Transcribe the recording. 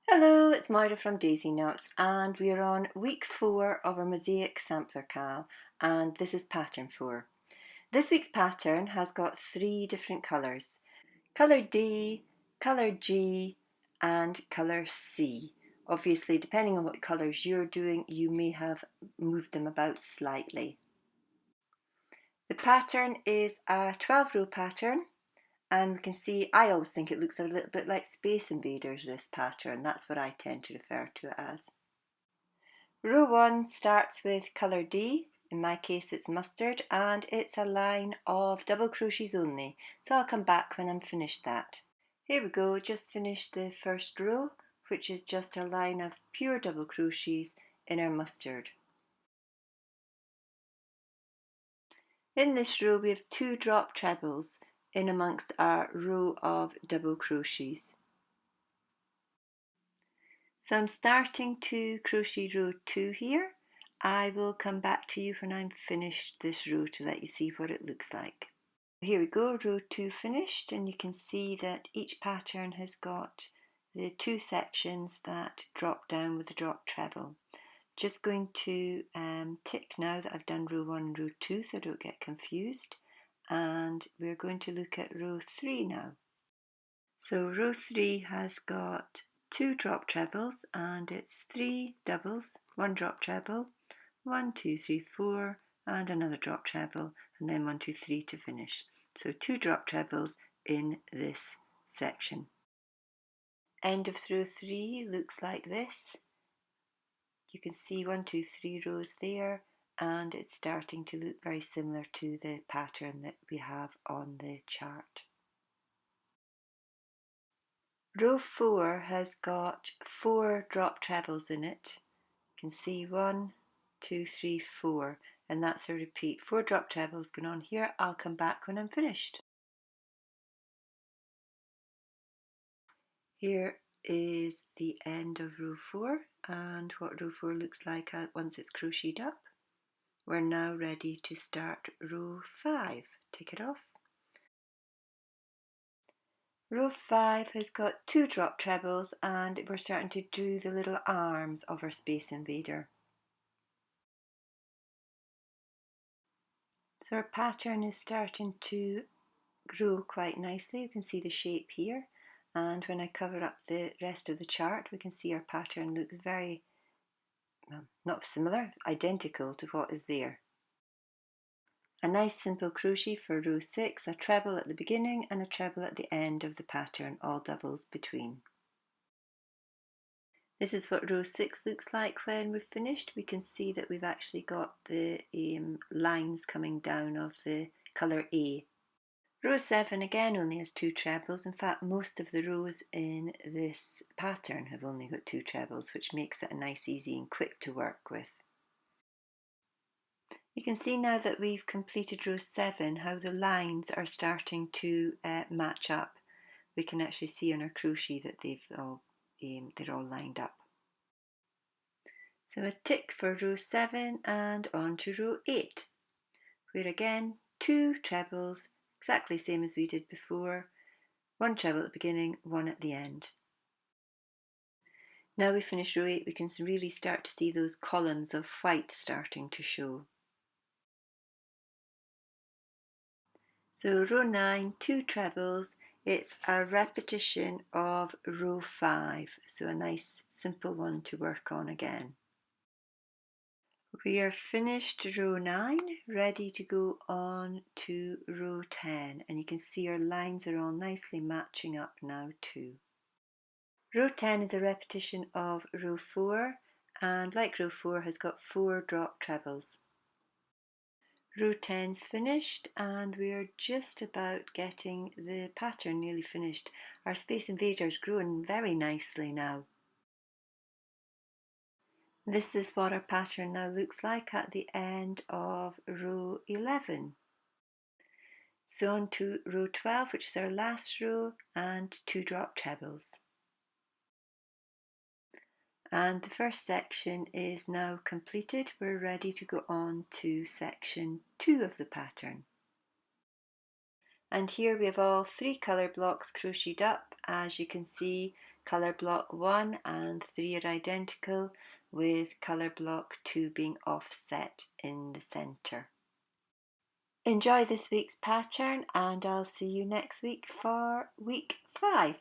Hello, it's Moira from Daisy Knots and we are on week 4 of our Mosaic Sampler Cal, and this is pattern 4. This week's pattern has got 3 different colours: colour D, colour G and colour C. Obviously, depending on what colours you're doing, you may have moved them about slightly. The pattern is a 12-row pattern. And we can see, I always think it looks a little bit like Space Invaders, this pattern. That's what I tend to refer to it as. Row 1 starts with colour D, in my case it's mustard, and it's a line of double crochets only, so I'll come back when I'm finished that. Here we go, just finished the first row, which is just a line of pure double crochets in our mustard. In this row we have 2 drop trebles in amongst our row of double crochets. So I'm starting to crochet row 2 here. I will come back to you when I'm finished this row to let you see what it looks like. Here we go, row 2 finished, and you can see that each pattern has got the 2 sections that drop down with the drop treble. Just going to tick now that I've done row 1 and row 2 so I don't get confused, and we're going to look at row 3 now. So row 3 has got 2 drop trebles, and it's 3 doubles, 1 drop treble, 1, 2, 3, 4, and another drop treble, and then 1, 2, 3 to finish. So 2 drop trebles in this section. End of row 3 looks like this. You can see 1, 2, 3 rows there, and it's starting to look very similar to the pattern that we have on the chart. Row 4 has got 4 drop trebles in it. You can see 1, 2, 3, 4, and that's a repeat. 4 drop trebles going on here. I'll come back when I'm finished. Here is the end of row 4 and what row 4 looks like once it's crocheted up. We're now ready to start row 5. Take it off. Row 5 has got 2 drop trebles, and we're starting to do the little arms of our Space Invader. So our pattern is starting to grow quite nicely. You can see the shape here, and when I cover up the rest of the chart we can see our pattern looks very, well, not similar, identical to what is there. A nice simple crochet for row 6, a treble at the beginning and a treble at the end of the pattern, all doubles between. This is what row 6 looks like when we've finished. We can see that we've actually got the lines coming down of the colour A. Row 7 again only has 2 trebles. In fact, most of the rows in this pattern have only got 2 trebles, which makes it a nice, easy and quick to work with. You can see now that we've completed row 7 how the lines are starting to match up. We can actually see on our crochet that they're all lined up. So a tick for row 7 and on to row 8, where again 2 trebles, exactly same as we did before, 1 treble at the beginning, 1 at the end. Now we finish row 8, we can really start to see those columns of white starting to show. So row 9, 2 trebles, it's a repetition of row 5, so a nice simple one to work on again. We are finished row 9, ready to go on to row 10, and you can see our lines are all nicely matching up now too. Row 10 is a repetition of row 4, and like row 4 has got 4 drop trebles. Row 10's finished, and we are just about getting the pattern nearly finished. Our Space Invader's growing very nicely now. This is what our pattern now looks like at the end of row 11. So on to row 12, which is our last row, and 2 drop trebles. And the first section is now completed. We're ready to go on to section 2 of the pattern. And here we have all 3 colour blocks crocheted up. As you can see, Colour block 1 and 3 are identical, with colour block 2 being offset in the centre. Enjoy this week's pattern, and I'll see you next week for week 5.